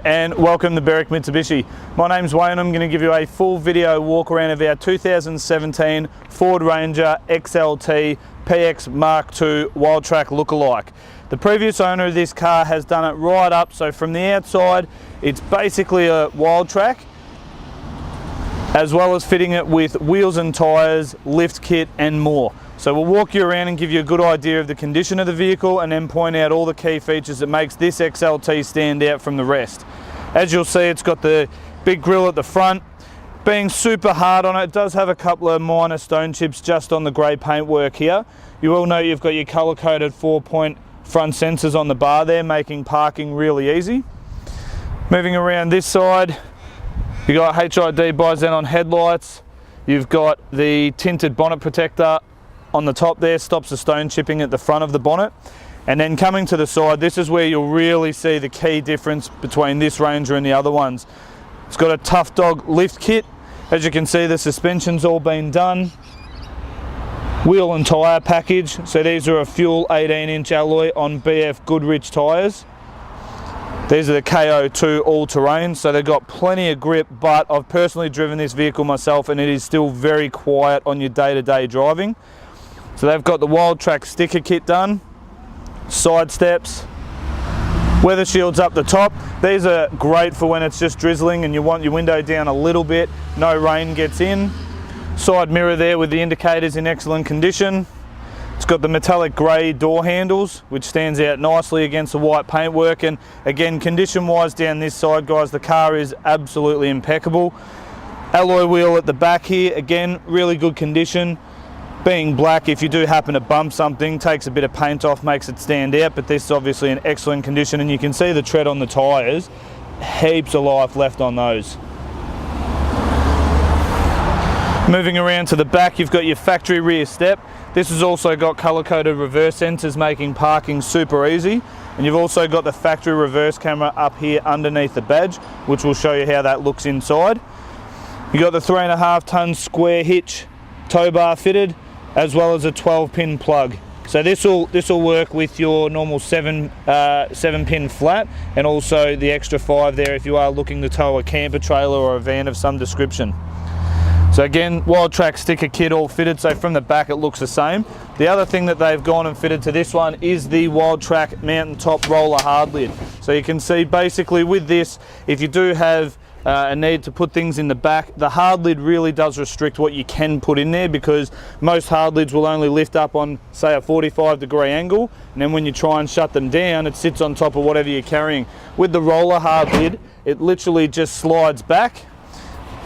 and welcome to Berwick Mitsubishi. My name's Wayne. I'm going to give you a full video walk around of our 2017 Ford Ranger XLT PX Mark II Wild Track lookalike. The previous owner of this car has done it right up, so from the outside it's basically a Wild Track, as well as fitting it with wheels and tyres, lift kit and more. So we'll walk you around and give you a good idea of the condition of the vehicle and then point out all the key features that makes this XLT stand out from the rest. As you'll see, it's got the big grille at the front. Being super hard on it, it does have a couple of minor stone chips just on the grey paintwork here. You will note you've got your colour-coded 4-point front sensors on the bar there, making parking really easy. Moving around this side, you've got HID bi-xenon headlights. You've got the tinted bonnet protector on the top there, stops the stone chipping at the front of the bonnet. And then coming to the side, this is where you'll really see the key difference between this Ranger and the other ones. It's got a Tough Dog lift kit. As you can see, the suspension's all been done. Wheel and tyre package. So these are a fuel 18-inch alloy on BF Goodrich tyres. These are the KO2 all-terrain, so they've got plenty of grip, but I've personally driven this vehicle myself and it is still very quiet on your day-to-day driving. So they've got the Wild Track sticker kit done, side steps, weather shields up the top. These are great for when it's just drizzling and you want your window down a little bit, no rain gets in. Side mirror there with the indicators in excellent condition. It's got the metallic grey door handles, which stands out nicely against the white paintwork. And again, condition wise down this side, guys, the car is absolutely impeccable. Alloy wheel at the back here, again, really good condition. Being black, if you do happen to bump something, takes a bit of paint off, makes it stand out, but this is obviously in excellent condition, and you can see the tread on the tyres, heaps of life left on those. Moving around to the back, you've got your factory rear step. This has also got colour-coded reverse sensors, making parking super easy, and you've also got the factory reverse camera up here underneath the badge, which will show you how that looks inside. You've got the 3.5 tonne square hitch tow bar fitted, as well as a 12-pin plug. So this will work with your normal 7-pin flat, and also the extra 5 there if you are looking to tow a camper trailer or a van of some description. So again, Wild Track sticker kit all fitted, so from the back it looks the same. The other thing that they've gone and fitted to this one is the Wild Track mountaintop roller hard lid. So you can see basically with this, if you do have a need to put things in the back, the hard lid really does restrict what you can put in there, because most hard lids will only lift up on, say, a 45-degree angle, and then when you try and shut them down, it sits on top of whatever you're carrying. With the roller hard lid, it literally just slides back.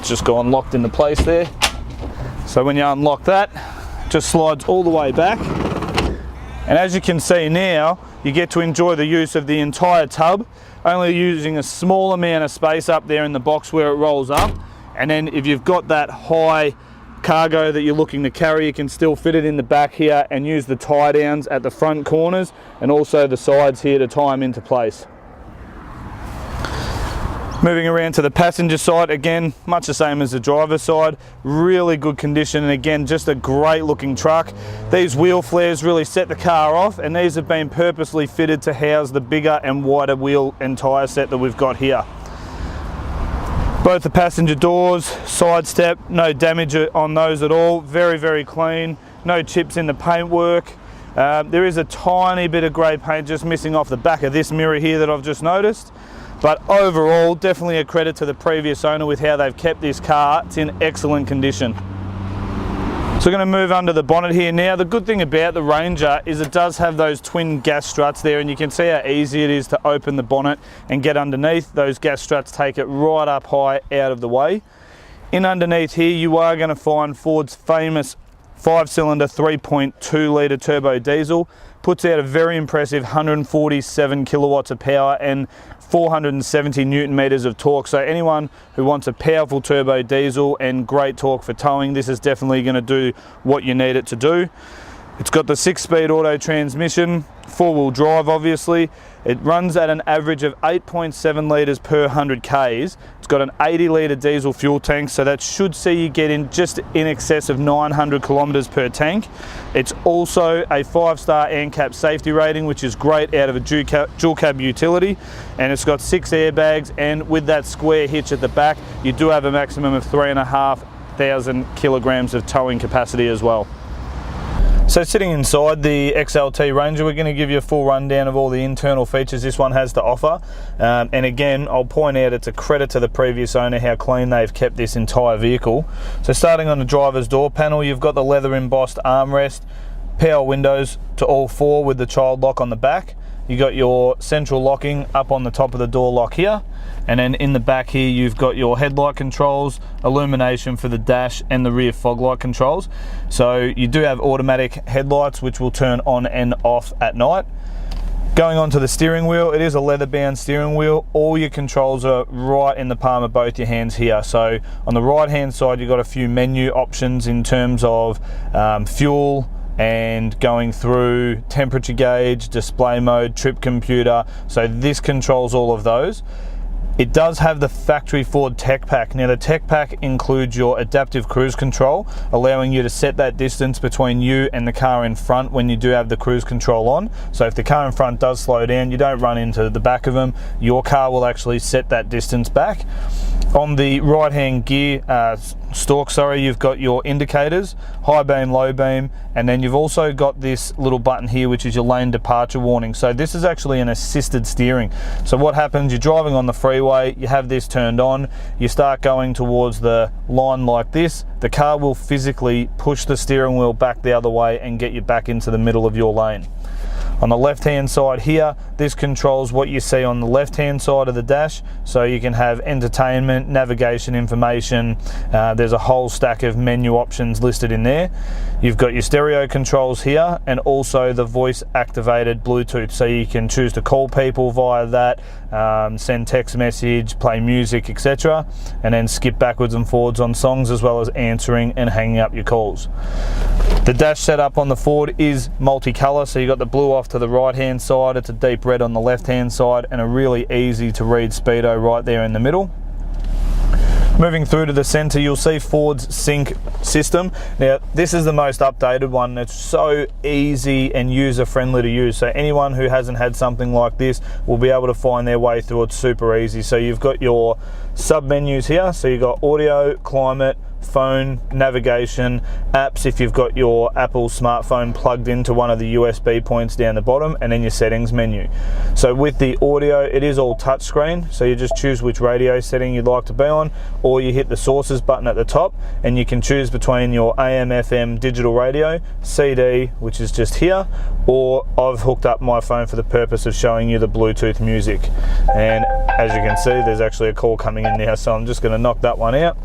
It's just gone locked into place there. So when you unlock that, it just slides all the way back. And as you can see now, you get to enjoy the use of the entire tub, only using a small amount of space up there in the box where it rolls up. And then if you've got that high cargo that you're looking to carry, you can still fit it in the back here and use the tie downs at the front corners and also the sides here to tie them into place. Moving around to the passenger side, again, much the same as the driver's side. Really good condition, and again, just a great looking truck. These wheel flares really set the car off, and these have been purposely fitted to house the bigger and wider wheel and tyre set that we've got here. Both the passenger doors, side step, no damage on those at all. Very, very clean, no chips in the paintwork. There is a tiny bit of grey paint just missing off the back of this mirror here that I've just noticed. But overall, definitely a credit to the previous owner with how they've kept this car. It's in excellent condition. So we're going to move under the bonnet here now. The good thing about the Ranger is it does have those twin gas struts there, and you can see how easy it is to open the bonnet and get underneath. Those gas struts take it right up high out of the way. In underneath here, you are going to find Ford's famous 5-cylinder 3.2 litre turbo diesel. Puts out a very impressive 147 kilowatts of power and 470 newton meters of torque. So anyone who wants a powerful turbo diesel and great torque for towing, this is definitely going to do what you need it to do. It's got the 6-speed auto transmission, 4-wheel drive obviously. It runs at an average of 8.7 litres per 100 Ks. It's got an 80 litre diesel fuel tank, so that should see you get in just in excess of 900 kilometres per tank. It's also a 5-star ANCAP safety rating, which is great out of a dual cab utility, and it's got 6 airbags, and with that square hitch at the back, you do have a maximum of 3,500 kilograms of towing capacity as well. So sitting inside the XLT Ranger, we're going to give you a full rundown of all the internal features this one has to offer. And again, I'll point out it's a credit to the previous owner how clean they've kept this entire vehicle. So starting on the driver's door panel, you've got the leather embossed armrest, power windows to all 4 with the child lock on the back. You got your central locking up on the top of the door lock here, and then in the back here you've got your headlight controls, illumination for the dash and the rear fog light controls. So you do have automatic headlights which will turn on and off at night. Going on to the steering wheel, it is a leather bound steering wheel. All your controls are right in the palm of both your hands here. So on the right hand side you've got a few menu options in terms of fuel, and going through temperature gauge, display mode, trip computer. So this controls all of those. It does have the factory Ford Tech Pack. Now the Tech Pack includes your adaptive cruise control, allowing you to set that distance between you and the car in front when you do have the cruise control on. So if the car in front does slow down, you don't run into the back of them. Your car will actually set that distance back. On the right hand gear stalk, you've got your indicators, high beam, low beam, and then you've also got this little button here which is your lane departure warning. So this is actually an assisted steering. So what happens, you're driving on the freeway, you have this turned on, you start going towards the line like this, the car will physically push the steering wheel back the other way and get you back into the middle of your lane. On the left hand side here, this controls what you see on the left hand side of the dash, so you can have entertainment, navigation information, there's a whole stack of menu options listed in there. You've got your stereo controls here and also the voice activated Bluetooth, so you can choose to call people via that, send text message, play music, etc., and then skip backwards and forwards on songs, as well as answering and hanging up your calls. The dash setup on the Ford is multicolour, so you've got the blue off to the right hand side, it's a deep red on the left hand side, and a really easy to read speedo right there in the middle. Moving through to the centre, you'll see Ford's sync system. Now this is the most updated one. It's so easy and user friendly to use, so anyone who hasn't had something like this will be able to find their way through it super easy. So you've got your sub menus here, so you've got audio, climate, phone, navigation, apps if you've got your Apple smartphone plugged into one of the USB points down the bottom, and then your settings menu. So with the audio, it is all touchscreen, so you just choose which radio setting you'd like to be on, or you hit the sources button at the top and you can choose between your AM, FM digital radio, CD, which is just here, or I've hooked up my phone for the purpose of showing you the Bluetooth music. And as you can see, there's actually a call coming in now, so I'm just going to knock that one out.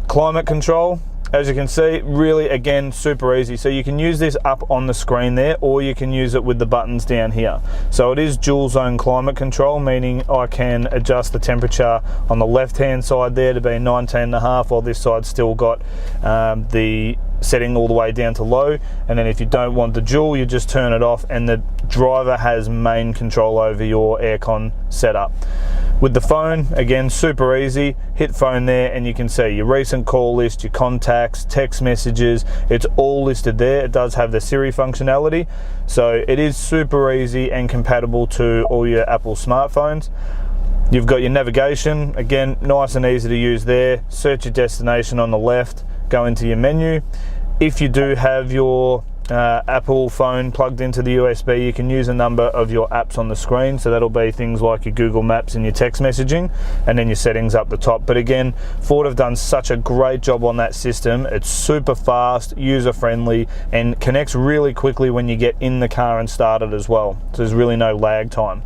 Climate control, as you can see, really again super easy. So you can use this up on the screen there, or you can use it with the buttons down here. So it is dual zone climate control, meaning I can adjust the temperature on the left hand side there to be 19.5, while this side's still got the setting all the way down to low. And then if you don't want the dual, you just turn it off and the driver has main control over your aircon setup. With the phone, again, super easy. Hit phone there and you can see your recent call list, your contacts, text messages, it's all listed there. It does have the Siri functionality, so it is super easy and compatible to all your Apple smartphones. You've got your navigation, again, nice and easy to use there. Search your destination on the left, go into your menu. If you do have your Apple phone plugged into the USB, you can use a number of your apps on the screen, so that'll be things like your Google Maps and your text messaging, and then your settings up the top. But again, Ford have done such a great job on that system. It's super fast, user friendly, and connects really quickly when you get in the car and started as well, so there's really no lag time.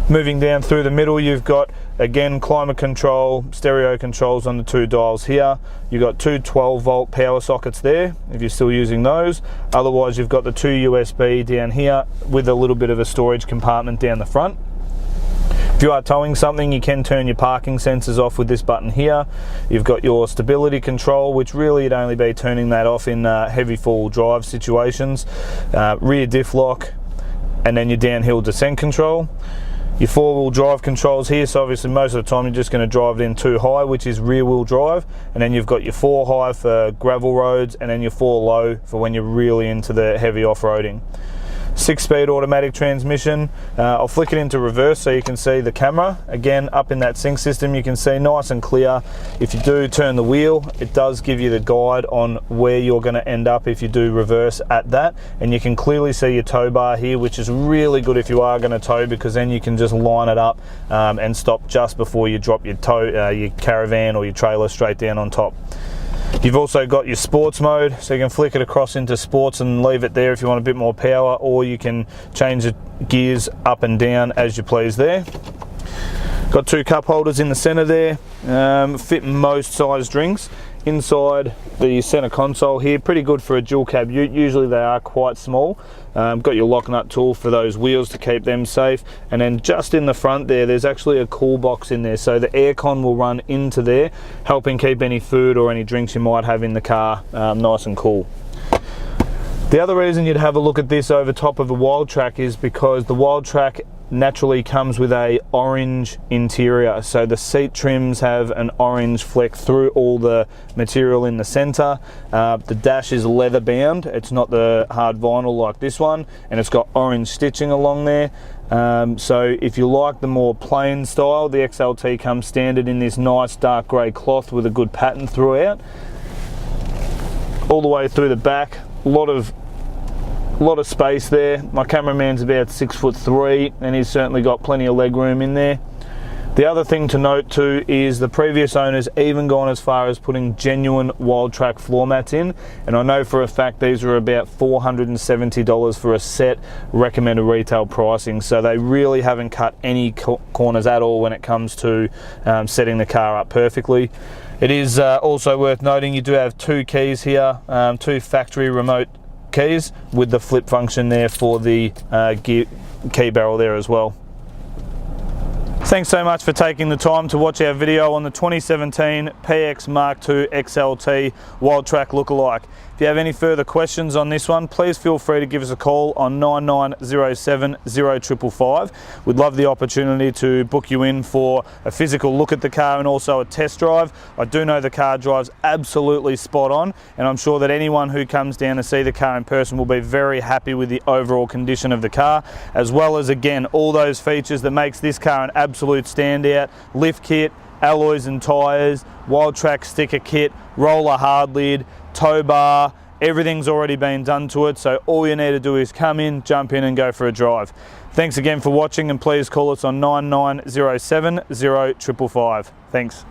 Moving down through the middle, you've got again climate control, stereo controls on the 2 dials here. You've got 2 12-volt power sockets there if you're still using those. Otherwise you've got the 2 USB down here with a little bit of a storage compartment down the front. If you are towing something, you can turn your parking sensors off with this button here. You've got your stability control, which really you'd only be turning that off in heavy four-wheel drive situations. Rear diff lock, and then your downhill descent control. Your four-wheel drive controls here, so obviously most of the time you're just going to drive it in 2 high, which is rear-wheel drive, and then you've got your 4 high for gravel roads, and then your 4 low for when you're really into the heavy off-roading. 6-speed automatic transmission. I'll flick it into reverse so you can see the camera. Again, up in that sync system, you can see nice and clear. If you do turn the wheel, it does give you the guide on where you're going to end up if you do reverse at that. And you can clearly see your tow bar here, which is really good if you are going to tow, because then you can just line it up and stop just before you drop your your caravan or your trailer straight down on top. You've also got your sports mode, so you can flick it across into sports and leave it there if you want a bit more power, or you can change the gears up and down as you please there. Got 2 cup holders in the center there, fit most size drinks. Inside the center console here, pretty good for a dual cab. Usually they are quite small. Got your lock nut tool for those wheels to keep them safe, and then just in the front there's actually a cool box in there, so the aircon will run into there, helping keep any food or any drinks you might have in the car nice and cool. The other reason you'd have a look at this over top of a Wildtrak is because the Wildtrak naturally comes with a orange interior, so the seat trims have an orange fleck through all the material in the center. The dash is leather bound, it's not the hard vinyl like this one, and it's got orange stitching along there. So if you like the more plain style, the XLT comes standard in this nice dark grey cloth with a good pattern throughout. All the way through the back, a lot of space there. My cameraman's about 6'3", and he's certainly got plenty of leg room in there. The other thing to note too is the previous owners even gone as far as putting genuine Wildtrak floor mats in, and I know for a fact these were about $470 for a set, recommended retail pricing, so they really haven't cut any corners at all when it comes to setting the car up perfectly. It is also worth noting you do have 2 keys here, 2 factory remote keys with the flip function there for the key barrel there as well. Thanks so much for taking the time to watch our video on the 2017 PX Mark II XLT Wildtrak lookalike. If you have any further questions on this one, please feel free to give us a call on 9907 0555. We'd love the opportunity to book you in for a physical look at the car and also a test drive. I do know the car drives absolutely spot on, and I'm sure that anyone who comes down to see the car in person will be very happy with the overall condition of the car, as well as, again, all those features that makes this car an absolute standout. Lift kit, alloys and tyres, Wildtrak sticker kit, roller hard lid, tow bar, everything's already been done to it, so all you need to do is come in, jump in and go for a drive. Thanks again for watching, and please call us on 9907 0555. Thanks.